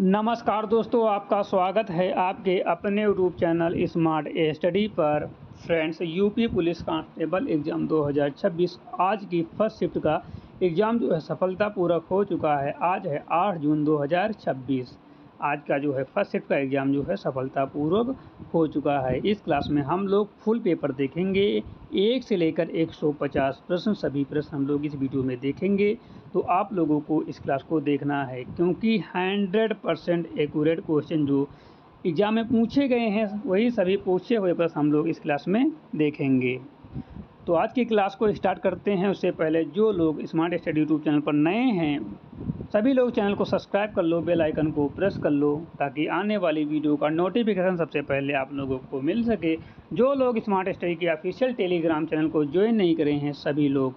नमस्कार दोस्तों, आपका स्वागत है आपके अपने यूट्यूब चैनल स्मार्ट स्टडी पर। Friends, UP police constable exam 2026 आज की फर्स्ट शिफ्ट का एग्ज़ाम जो है सफलतापूर्वक हो चुका है। आज है 8 जून 2026। आज का जो है फर्स्ट शिफ्ट का एग्ज़ाम जो है सफलतापूर्वक हो चुका है। इस क्लास में हम लोग फुल पेपर देखेंगे, 1 से लेकर 150 प्रश्न, सभी प्रश्न हम लोग इस वीडियो में देखेंगे। तो आप लोगों को इस क्लास को देखना है, क्योंकि 100% एक्यूरेट क्वेश्चन जो एग्ज़ाम में पूछे गए हैं वही सभी पूछे हुए प्रश्न हम लोग इस क्लास में देखेंगे। तो आज की क्लास को स्टार्ट करते हैं। उससे पहले जो लोग स्मार्ट स्टडी यूट्यूब चैनल पर नए हैं सभी लोग चैनल को सब्सक्राइब कर लो, बेल आइकन को प्रेस कर लो, ताकि आने वाली वीडियो का नोटिफिकेशन सबसे पहले आप लोगों को मिल सके। जो लोग स्मार्ट स्टडी के ऑफिशियल टेलीग्राम चैनल को ज्वाइन नहीं करे हैं सभी लोग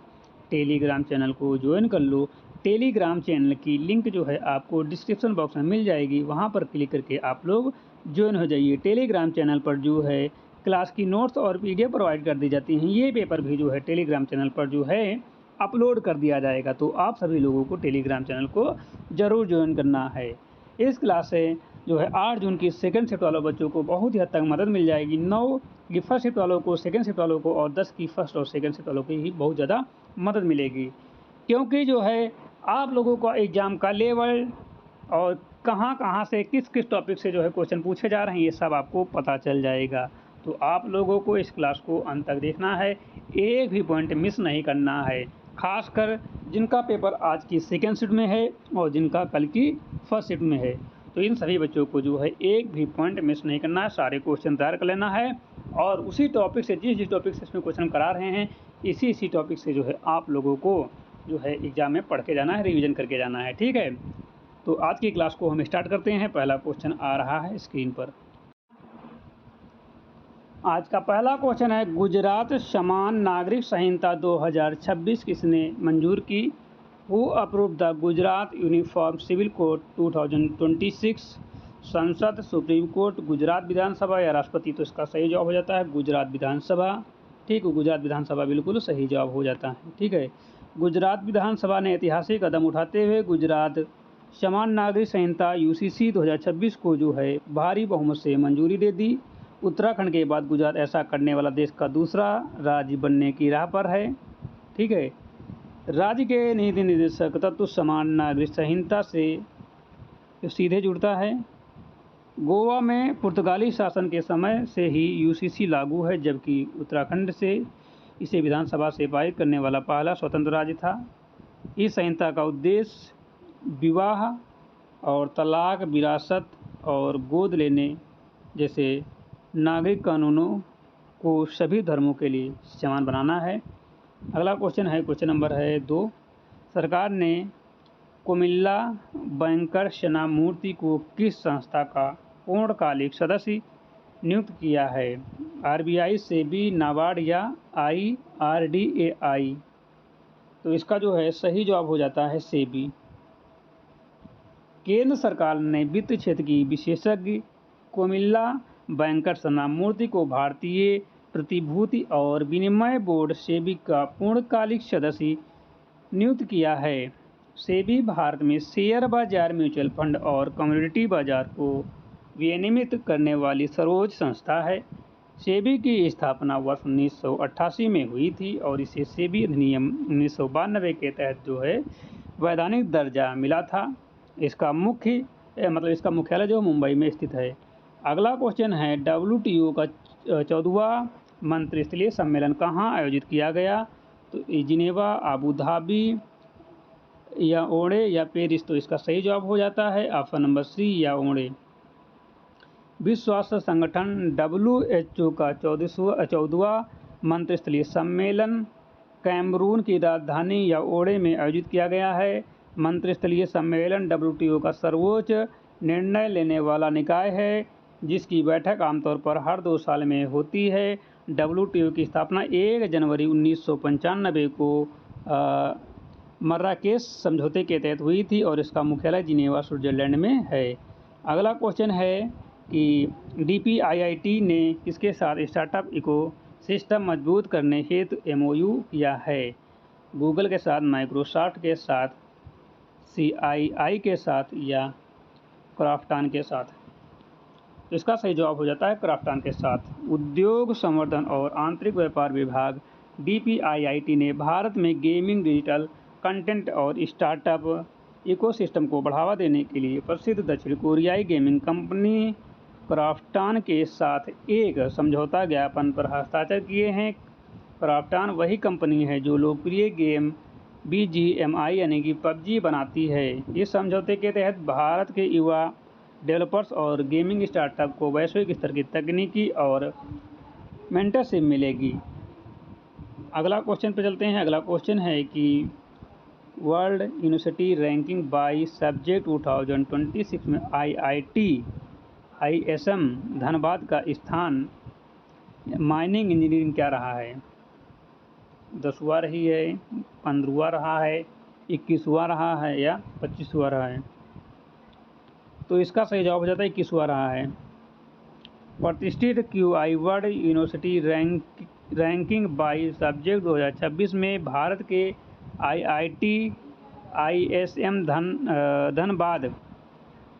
टेलीग्राम चैनल को ज्वाइन कर लो। टेलीग्राम चैनल की लिंक जो है आपको डिस्क्रिप्शन बॉक्स में मिल जाएगी, वहाँ पर क्लिक करके आप लोग ज्वाइन हो जाइए। टेलीग्राम चैनल पर जो है क्लास की नोट्स और पीडीएफ प्रोवाइड कर दी जाती हैं। ये पेपर भी जो है टेलीग्राम चैनल पर जो है अपलोड कर दिया जाएगा, तो आप सभी लोगों को टेलीग्राम चैनल को ज़रूर ज्वाइन करना है। इस क्लास से जो है 8 जून की सेकंड शिफ्ट वालों बच्चों को बहुत ही हद तक मदद मिल जाएगी। 9 की फर्स्ट शिफ्ट वालों को, सेकंड शिफ्ट वालों को और 10 की फर्स्ट और सेकंड शिफ्ट वालों की ही बहुत ज़्यादा मदद मिलेगी, क्योंकि जो है आप लोगों का एग्ज़ाम का लेवल और कहाँ से किस किस टॉपिक से जो है क्वेश्चन पूछे जा रहे हैं ये सब आपको पता चल जाएगा। तो आप लोगों को इस क्लास को अंत तक देखना है, एक भी पॉइंट मिस नहीं करना है, खासकर जिनका पेपर आज की सेकेंड शिफ्ट में है और जिनका कल की फर्स्ट शिफ्ट में है। तो इन सभी बच्चों को जो है एक भी पॉइंट मिस नहीं करना है, सारे क्वेश्चन तैयार कर लेना है और उसी टॉपिक से जिस टॉपिक से इसमें क्वेश्चन करा रहे हैं इसी टॉपिक से जो है आप लोगों को जो है एग्ज़ाम में पढ़ के जाना है, रिवीजन करके जाना है। ठीक है, तो आज की क्लास को हम स्टार्ट करते हैं। पहला क्वेश्चन आ रहा है स्क्रीन पर। आज का पहला क्वेश्चन है, गुजरात समान नागरिक संहिता 2026 किसने मंजूर की? Who approve the Gujarat uniform civil code 2026? संसद, सुप्रीम कोर्ट, गुजरात विधानसभा या राष्ट्रपति? तो इसका सही जवाब हो जाता है गुजरात विधानसभा। ठीक है, गुजरात विधानसभा बिल्कुल सही जवाब हो जाता है। ठीक है, गुजरात विधानसभा ने ऐतिहासिक कदम उठाते हुए गुजरात समान नागरिक संहिता यूसीसी 2026 को जो है भारी बहुमत से मंजूरी दे दी। उत्तराखंड के बाद गुजरात ऐसा करने वाला देश का दूसरा राज्य बनने की राह पर है। ठीक है, राज्य के नीति निर्देशक तत्व समान नागरिक संहिता से सीधे जुड़ता है। गोवा में पुर्तगाली शासन के समय से ही यूसीसी लागू है, जबकि उत्तराखंड से इसे विधानसभा से पारित करने वाला पहला स्वतंत्र राज्य था। इस संहिता का उद्देश्य विवाह और तलाक, विरासत और गोद लेने जैसे नागरिक कानूनों को सभी धर्मों के लिए समान बनाना है। अगला क्वेश्चन है, क्वेश्चन नंबर है 2। सरकार ने कोमिल्ला वेंकट मूर्ति को किस संस्था का पूर्णकालिक सदस्य नियुक्त किया है? आरबीआई, सेबी, नाबार्ड या IRDAI? तो इसका जो है सही जवाब हो जाता है सेबी। केंद्र सरकार ने वित्त क्षेत्र की विशेषज्ञ कोमिल्ला वेंकट मूर्ति को भारतीय प्रतिभूति और विनिमय बोर्ड सेबी का पूर्णकालिक सदस्य नियुक्त किया है। सेबी भारत में शेयर बाजार, म्यूचुअल फंड और कमोडिटी बाजार को विनियमित करने वाली सर्वोच्च संस्था है। सेबी की स्थापना वर्ष 1988 में हुई थी और इसे सेबी अधिनियम 1992 के तहत जो है वैधानिक दर्जा मिला था। इसका मुख्यालय जो मुंबई में स्थित है। अगला क्वेश्चन है, WTO का 14वां मंत्रिस्तरीय सम्मेलन कहाँ आयोजित किया गया? तो जिनेवा, आबू धाबी या ओड़े या पेरिस? तो इसका सही जवाब हो जाता है ऑप्शन नंबर सी या ओड़े। विश्व स्वास्थ्य संगठन WHO का 14वां मंत्रिस्तरीय सम्मेलन कैमरून की राजधानी याओंडे में आयोजित किया गया है। मंत्रिस्तरीय सम्मेलन WTO का सर्वोच्च निर्णय लेने वाला निकाय है, जिसकी बैठक आमतौर पर हर 2 साल में होती है। WTO की स्थापना 1 जनवरी 1995 को मर्राकेश समझौते के तहत हुई थी और इसका मुख्यालय जिनेवा, स्विट्जरलैंड में है। अगला क्वेश्चन है कि DPIIT ने किसके साथ स्टार्टअप इको सिस्टम मजबूत करने हेतु MOU किया है? गूगल के साथ, माइक्रोसॉफ्ट के साथ, CII के साथ या क्राफ्टन के साथ। तो इसका सही जवाब हो जाता है क्राफ्टन के साथ। उद्योग संवर्धन और आंतरिक व्यापार विभाग DPIIT ने भारत में गेमिंग, डिजिटल कंटेंट और स्टार्टअप इकोसिस्टम को बढ़ावा देने के लिए प्रसिद्ध दक्षिण कोरियाई गेमिंग कंपनी क्राफ्टन के साथ एक समझौता ज्ञापन पर हस्ताक्षर किए हैं। क्राफ्टन वही कंपनी है जो लोकप्रिय गेम BGMI यानी कि PUBG बनाती है। इस समझौते के तहत भारत के युवा डेवलपर्स और गेमिंग स्टार्टअप को वैश्विक स्तर की तकनीकी और मेंटरशिप मिलेगी। अगला क्वेश्चन पे चलते हैं। अगला क्वेश्चन है कि world university ranking by subject 2026 में IISM धनबाद का स्थान माइनिंग इंजीनियरिंग क्या रहा है? 10वां रही है, 15वां रहा है, 21वां रहा है या 25वां रहा है? तो इसका सही जवाब हो जाता है 21वां रहा है। प्रतिष्ठित QI world university ranking by subject 2026 में भारत के IISM धनबाद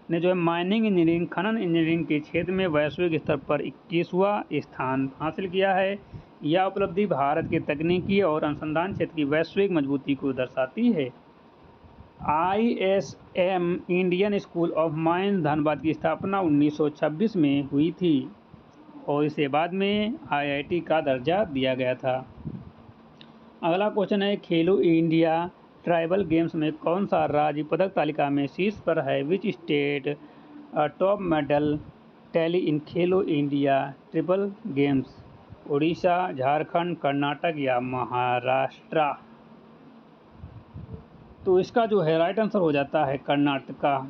ने जो है माइनिंग इंजीनियरिंग, खनन इंजीनियरिंग के क्षेत्र में वैश्विक स्तर पर 21वां स्थान हासिल किया है। यह उपलब्धि भारत के तकनीकी और अनुसंधान क्षेत्र की वैश्विक मजबूती को दर्शाती है। ISM Indian school of mines Dhanbad की स्थापना 1926 में हुई थी और इसे बाद में IIT का दर्जा दिया गया था। अगला क्वेश्चन है खेलो इंडिया ट्राइबल गेम्स में कौन सा राज्य पदक तालिका में शीर्ष पर है? Which state top medal tally in Khelo India tribal games? Orissa, Jharkhand, Karnataka या महाराष्ट्र? तो इसका जो है राइट आंसर हो जाता है कर्नाटका।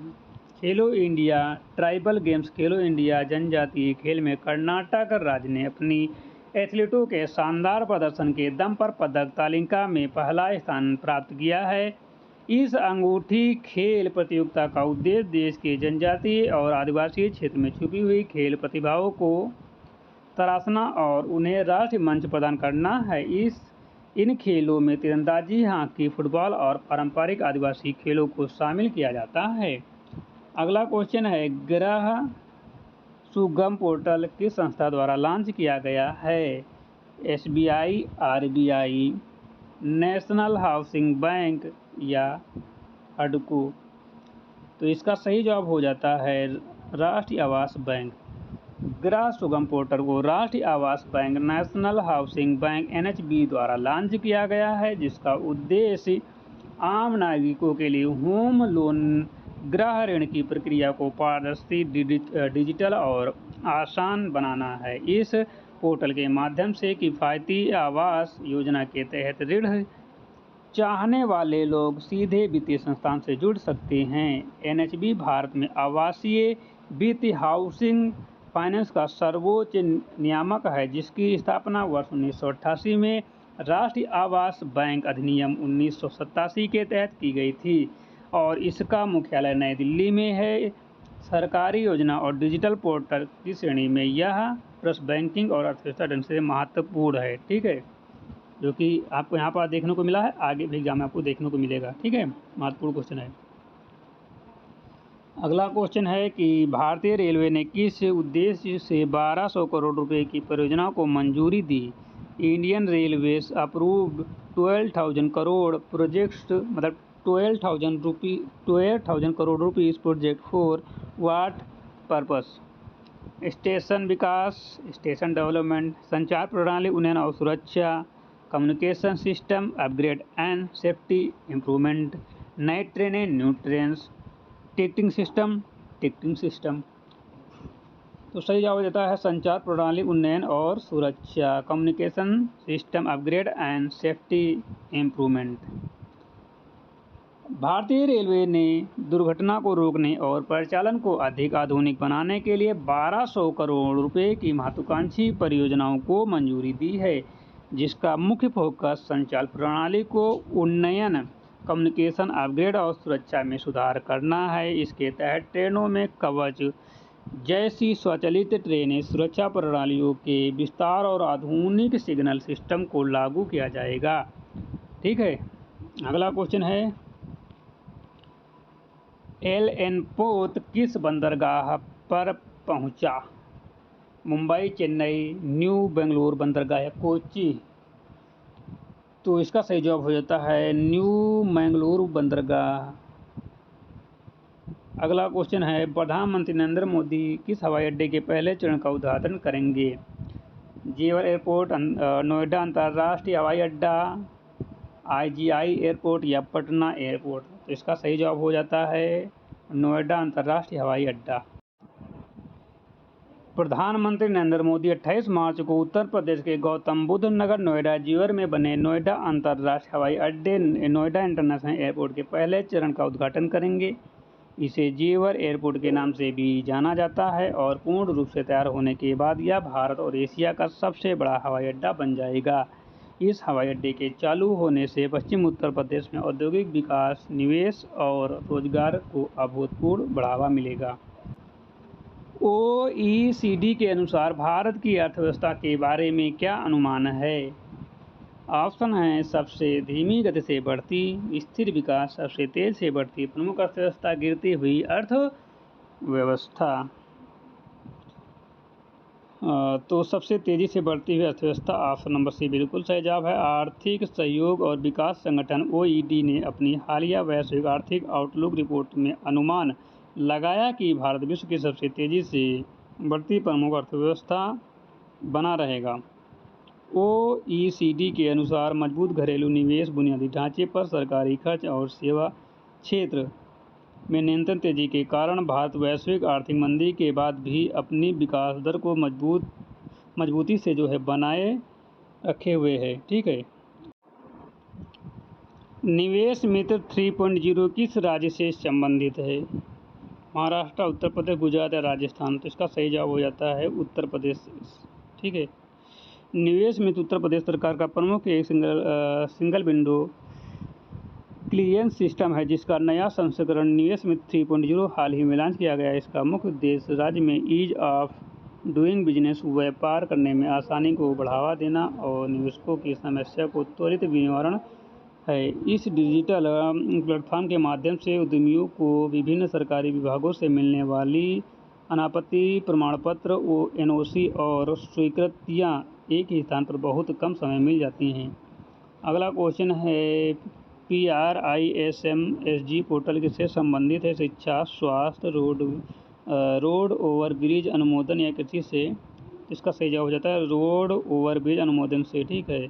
खेलो इंडिया ट्राइबल गेम्स खेलो इंडिया जनजातीय खेल में कर्नाटक राज्य ने अपनी एथलीटों के शानदार प्रदर्शन के दम पर पदक तालिका में पहला स्थान प्राप्त किया है। इस अंगूठी खेल प्रतियोगिता का उद्देश्य देश के जनजातीय और आदिवासी क्षेत्र में छुपी हुई खेल प्रतिभाओं को तराशना और उन्हें राष्ट्रीय मंच प्रदान करना है। इन खेलों में तीरंदाजी, हॉकी, फुटबॉल और पारंपरिक आदिवासी खेलों को शामिल किया जाता है। अगला क्वेश्चन है ग्रह सुगम पोर्टल किस संस्था द्वारा लॉन्च किया गया है? SBI, RBI, national housing bank या HUDCO? तो इसका सही जवाब हो जाता है राष्ट्रीय आवास बैंक। ग्रह सुगम पोर्टल को राष्ट्रीय आवास bank, national housing bank NHB द्वारा लॉन्च किया गया है, जिसका उद्देश्य आम नागरिकों के लिए होम लोन गृह ऋण की प्रक्रिया को पारदर्शी, डिजिटल और आसान बनाना है। इस पोर्टल के माध्यम से किफ़ायती आवास योजना के तहत ऋण चाहने वाले लोग सीधे वित्तीय संस्थान से जुड़ सकते हैं। NHB भारत में आवासीय वित्त हाउसिंग फाइनेंस का सर्वोच्च नियामक है, जिसकी स्थापना वर्ष 1988 में राष्ट्रीय आवास बैंक अधिनियम 1987 के तहत की गई थी और इसका मुख्यालय नई दिल्ली में है। सरकारी योजना और डिजिटल पोर्टल की श्रेणी में यह ट्रस्ट बैंकिंग और अर्थव्यवस्था ढंग से महत्वपूर्ण है। ठीक है, जो कि आपको यहाँ पर देखने को मिला है, आगे भी एग्जाम में आपको देखने को मिलेगा। ठीक है, महत्वपूर्ण क्वेश्चन है। अगला क्वेश्चन है कि भारतीय रेलवे ने किस उद्देश्य से 1200 करोड़ रुपए की परियोजना को मंजूरी दी? Indian railways approved 12,000 crore projects, मतलब 12,000 crore rupees project for what purpose? Station विकास, स्टेशन डेवलपमेंट, संचार प्रणाली उन्नयन और सुरक्षा, communication system upgrade and safety improvement, नई ट्रेनें, न्यू ट्रेन्स, टिकटिंग सिस्टम। तो सही जवाब देता है संचार प्रणाली उन्नयन और सुरक्षा, communication system upgrade and safety improvement. भारतीय रेलवे ने दुर्घटना को रोकने और परिचालन को अधिक आधुनिक बनाने के लिए 1200 करोड़ रुपए की महत्वाकांक्षी परियोजनाओं को मंजूरी दी है, जिसका मुख्य फोकस संचार प्रणाली को उन्नयन, कम्युनिकेशन अपग्रेड और सुरक्षा में सुधार करना है। इसके तहत ट्रेनों में कवच जैसी स्वचालित ट्रेनें, सुरक्षा प्रणालियों के विस्तार और आधुनिक सिग्नल सिस्टम को लागू किया जाएगा। ठीक है, अगला क्वेश्चन है एल.एन. पोत किस बंदरगाह पर पहुंचा? मुंबई, चेन्नई, न्यू बेंगलुरु बंदरगाह या कोच्चि? तो इसका सही जवाब हो जाता है न्यू मैंगलुरु बंदरगाह। अगला क्वेश्चन है, प्रधानमंत्री नरेंद्र मोदी किस हवाई अड्डे के पहले चरण का उद्घाटन करेंगे? जेवर एयरपोर्ट, नोएडा अंतर्राष्ट्रीय हवाई अड्डा, IGI एयरपोर्ट या पटना एयरपोर्ट? तो इसका सही जवाब हो जाता है नोएडा अंतर्राष्ट्रीय हवाई अड्डा। प्रधानमंत्री नरेंद्र मोदी 28 मार्च को उत्तर प्रदेश के गौतम बुद्ध नगर नोएडा जेवर में बने नोएडा अंतर्राष्ट्रीय हवाई अड्डे नोएडा इंटरनेशनल एयरपोर्ट के पहले चरण का उद्घाटन करेंगे। इसे जेवर एयरपोर्ट के नाम से भी जाना जाता है और पूर्ण रूप से तैयार होने के बाद यह भारत और एशिया का सबसे बड़ा हवाई अड्डा बन जाएगा। इस हवाई अड्डे के चालू होने से पश्चिम उत्तर प्रदेश में औद्योगिक विकास, निवेश और रोजगार को अभूतपूर्व बढ़ावा मिलेगा। OECD के अनुसार भारत की अर्थव्यवस्था के बारे में क्या अनुमान है? ऑप्शन है सबसे धीमी गति से बढ़ती, स्थिर विकास, सबसे तेज से बढ़ती प्रमुख अर्थव्यवस्था, गिरती हुई अर्थव्यवस्था। तो सबसे तेजी से बढ़ती हुई अर्थव्यवस्था, ऑप्शन नंबर सी बिल्कुल सही जवाब है। आर्थिक सहयोग और विकास संगठन OECD ने अपनी हालिया वैश्विक आर्थिक आउटलुक रिपोर्ट में अनुमान लगाया कि भारत विश्व की सबसे तेजी से बढ़ती प्रमुख अर्थव्यवस्था बना रहेगा। OECD के अनुसार मजबूत घरेलू निवेश, बुनियादी ढांचे पर सरकारी खर्च और सेवा क्षेत्र में निरंतर तेजी के कारण भारत वैश्विक आर्थिक मंदी के बाद भी अपनी विकास दर को मजबूती से बनाए रखे हुए है। ठीक है। निवेश मित्र 3.0 किस राज्य से संबंधित है? महाराष्ट्र, उत्तर प्रदेश, गुजरात या राजस्थान? तो इसका सही जवाब हो जाता है उत्तर प्रदेश। ठीक है। निवेश मित्र उत्तर प्रदेश सरकार का प्रमुख एक सिंगल विंडो क्लियरेंस सिस्टम है जिसका नया संस्करण निवेश मित्र 3.0 हाल ही में लॉन्च किया गया है। इसका मुख्य उद्देश्य राज्य में ईज ऑफ डूइंग बिजनेस, व्यापार करने में आसानी को बढ़ावा देना और निवेशकों की समस्या को त्वरित निवारण है। इस डिजिटल प्लेटफॉर्म के माध्यम से उद्यमियों को विभिन्न सरकारी विभागों से मिलने वाली अनापत्ति प्रमाण पत्र, NOC और स्वीकृतियाँ एक ही स्थान पर बहुत कम समय मिल जाती हैं। अगला क्वेश्चन है, PRISMSG पोर्टल किससे संबंधित है? शिक्षा, स्वास्थ्य, रोड ओवर ब्रिज अनुमोदन या कृषि से? इसका सही जवाब हो जाता है रोड ओवर ब्रिज अनुमोदन से। ठीक है।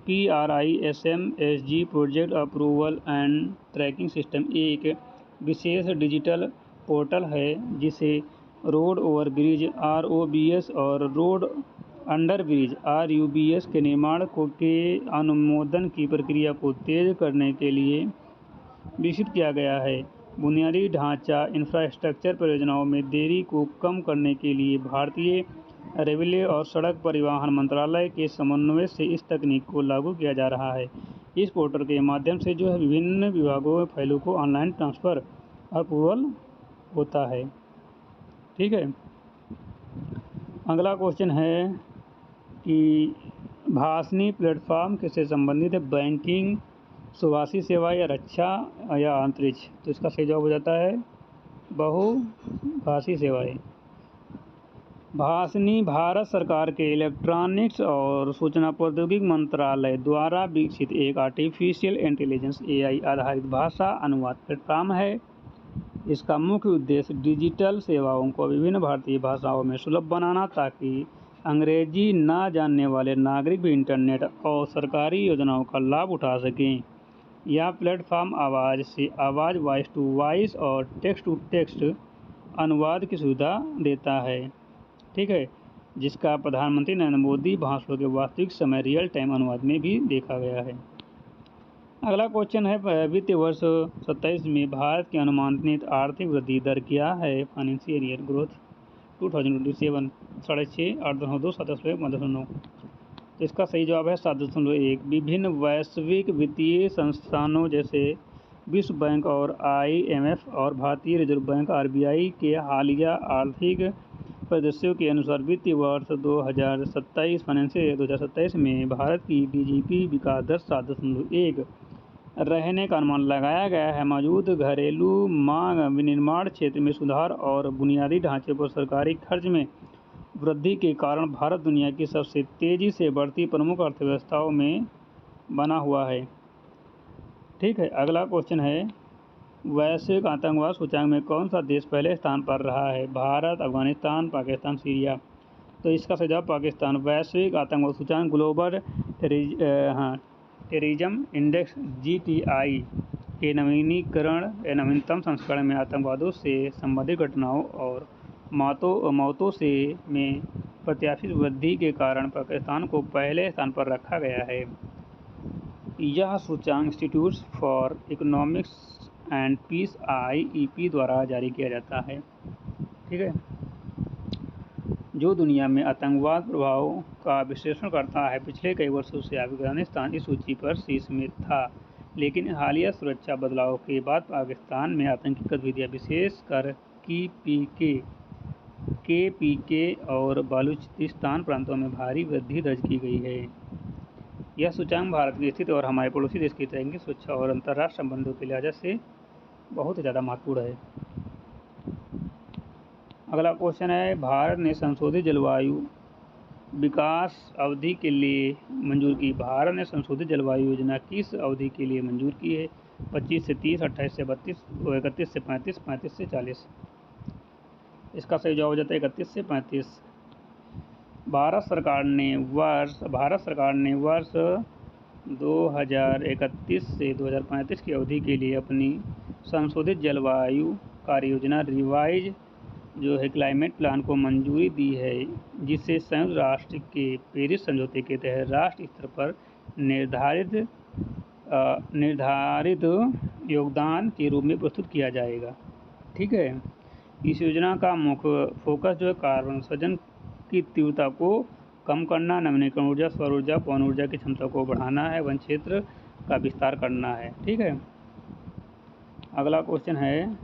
PRISMSG project approval and tracking system एक विशेष डिजिटल पोर्टल है जिसे रोड ओवर ब्रिज ROBS और रोड अंडर ब्रिज RUBS के निर्माण के अनुमोदन की प्रक्रिया को तेज करने के लिए विकसित किया गया है। बुनियादी ढांचा इंफ्रास्ट्रक्चर परियोजनाओं में देरी को कम करने के लिए भारतीय रेलवे और सड़क परिवहन मंत्रालय के समन्वय से इस तकनीक को लागू किया जा रहा है। इस पोर्टल के माध्यम से विभिन्न विभागों में फाइलों को ऑनलाइन ट्रांसफ़र अप्रूवल होता है। ठीक है। अगला क्वेश्चन है कि भाषणी प्लेटफॉर्म किससे संबंधित है? बैंकिंग, सुवासी सेवा या रक्षा या अंतरिक्ष? तो इसका सही जवाब हो जाता है बहुभाषी सेवाएं। भाषणी भारत सरकार के इलेक्ट्रॉनिक्स और सूचना प्रौद्योगिकी मंत्रालय द्वारा विकसित एक आर्टिफिशियल इंटेलिजेंस AI आधारित भाषा अनुवाद प्लेटफॉर्म है। इसका मुख्य उद्देश्य डिजिटल सेवाओं को विभिन्न भारतीय भाषाओं में सुलभ बनाना ताकि अंग्रेजी न जानने वाले नागरिक भी इंटरनेट और सरकारी योजनाओं का लाभ उठा सकें। यह प्लेटफॉर्म आवाज़ से आवाज़, वॉइस टू वॉइस और टेक्स्ट टू टेक्स्ट अनुवाद की सुविधा देता है। ठीक है। जिसका प्रधानमंत्री नरेंद्र मोदी भाषणों के वास्तविक समय रियल टाइम अनुवाद में भी देखा गया है। अगला क्वेश्चन है, वित्तीय वर्ष 27 में भारत की अनुमानित आर्थिक वृद्धि दर क्या है? Financial year growth 2027 6.5, 8.2, 7.1, 9। तो इसका सही जवाब है 7.1। विभिन्न वैश्विक वित्तीय संस्थानों जैसे विश्व बैंक और IMF और भारतीय रिजर्व बैंक RBI के हालिया आर्थिक परिदृश्यों के अनुसार वित्तीय वर्ष 2027 फाइनेंशियल ईयर 2027 में भारत की GDP विकास दर 7.1 रहने का अनुमान लगाया गया है। मौजूद घरेलू मांग, विनिर्माण क्षेत्र में सुधार और बुनियादी ढांचे पर सरकारी खर्च में वृद्धि के कारण भारत दुनिया की सबसे तेज़ी से बढ़ती प्रमुख अर्थव्यवस्थाओं में बना हुआ है। ठीक है, अगला क्वेश्चन है, वैश्विक आतंकवाद सूचकांक में कौन सा देश पहले स्थान पर रहा है? भारत, अफगानिस्तान, पाकिस्तान, सीरिया। तो इसका सही जवाब पाकिस्तान। वैश्विक आतंकवाद सूचकांक ग्लोबल टेररिज्म इंडेक्स GTI के नवीनतम संस्करण में आतंकवाद से संबंधित घटनाओं और मौतों से में प्रत्याशित वृद्धि के कारण पाकिस्तान को पहले स्थान पर रखा गया है। यह सूचकांक institute for economics and peace IEP द्वारा जारी किया जाता है। ठीक है, जो दुनिया में आतंकवाद प्रभाव का विश्लेषण करता है। पिछले कई वर्षों से अफगानिस्तान इस सूची पर शीर्ष में था, लेकिन हालिया सुरक्षा बदलाव के बाद पाकिस्तान में आतंकी गतिविधियां, विशेषकर KPK और बलूचिस्तान प्रांतों में भारी वृद्धि दर्ज की गई है। यह सूचकांक भारत की स्थिति और हमारे पड़ोसी देश की लैंगिक सुरक्षा और अंतर्राष्ट्रीय संबंधों के लिहाज से बहुत ज़्यादा महत्वपूर्ण है। अगला क्वेश्चन है, भारत ने संशोधित जलवायु विकास अवधि के लिए मंजूर की। भारत ने संशोधित जलवायु योजना किस अवधि के लिए मंजूर की है? 25 से 30, 28 से 32, 31 से 35, 35 से 40। इसका सही जवाब हो जाता है 31 से 35। भारत सरकार ने वर्ष 2031 से 2035 की अवधि के लिए अपनी संशोधित जलवायु कार्य योजना रिवाइज जो है क्लाइमेट प्लान को मंजूरी दी है, जिसे संयुक्त राष्ट्र के पेरिस समझौते के तहत राष्ट्र स्तर पर निर्धारित योगदान के रूप में प्रस्तुत किया जाएगा। ठीक है, इस योजना का मुख्य फोकस जो है कार्बन उत्सर्जन की तीव्रता को कम करना, नवीनीकरण ऊर्जा, सौर ऊर्जा, पवन ऊर्जा की क्षमता को बढ़ाना है, वन क्षेत्र का विस्तार करना है। ठीक है, अगला क्वेश्चन है,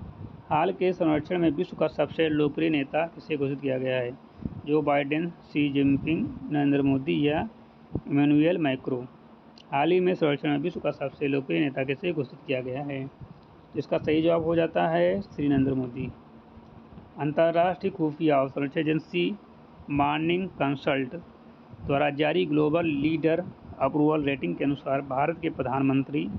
हाल के सर्वेक्षण में विश्व का सबसे लोकप्रिय नेता किसे घोषित किया गया है? Joe Biden, Xi Jinping, Narendra Modi या इमैनुअल मैक्रों। हाल ही में सर्वेक्षण में विश्व का सबसे लोकप्रिय नेता किसे घोषित किया गया है? इसका सही जवाब हो जाता है श्री नरेंद्र मोदी। अंतर्राष्ट्रीय खुफिया सुरक्षा एजेंसी मॉर्निंग कंसल्ट द्वारा जारी ग्लोबल लीडर अप्रूवल रेटिंग के अनुसार भारत के प्रधानमंत्री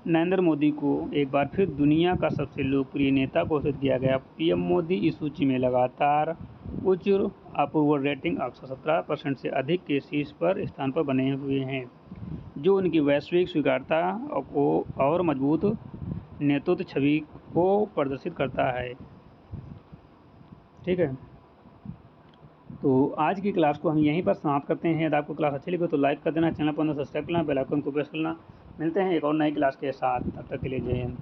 नरेंद्र मोदी को एक बार फिर दुनिया का सबसे लोकप्रिय नेता घोषित किया गया। PM मोदी इस सूची में लगातार उच्च अप्रूवल रेटिंग 117% से अधिक के शीर्ष पर स्थान पर बने हुए हैं, जो उनकी वैश्विक स्वीकार्यता को और मजबूत नेतृत्व छवि को प्रदर्शित करता है। ठीक है, तो आज की क्लास को हम यहीं पर समाप्त करते हैं। यदि आपको क्लास अच्छी लगी तो लाइक कर देना, चैनल पर सब्सक्राइब करना, बेल आइकन को प्रेस करना। मिलते हैं एक और नई क्लास के साथ, तब तक के लिए जय हिंद।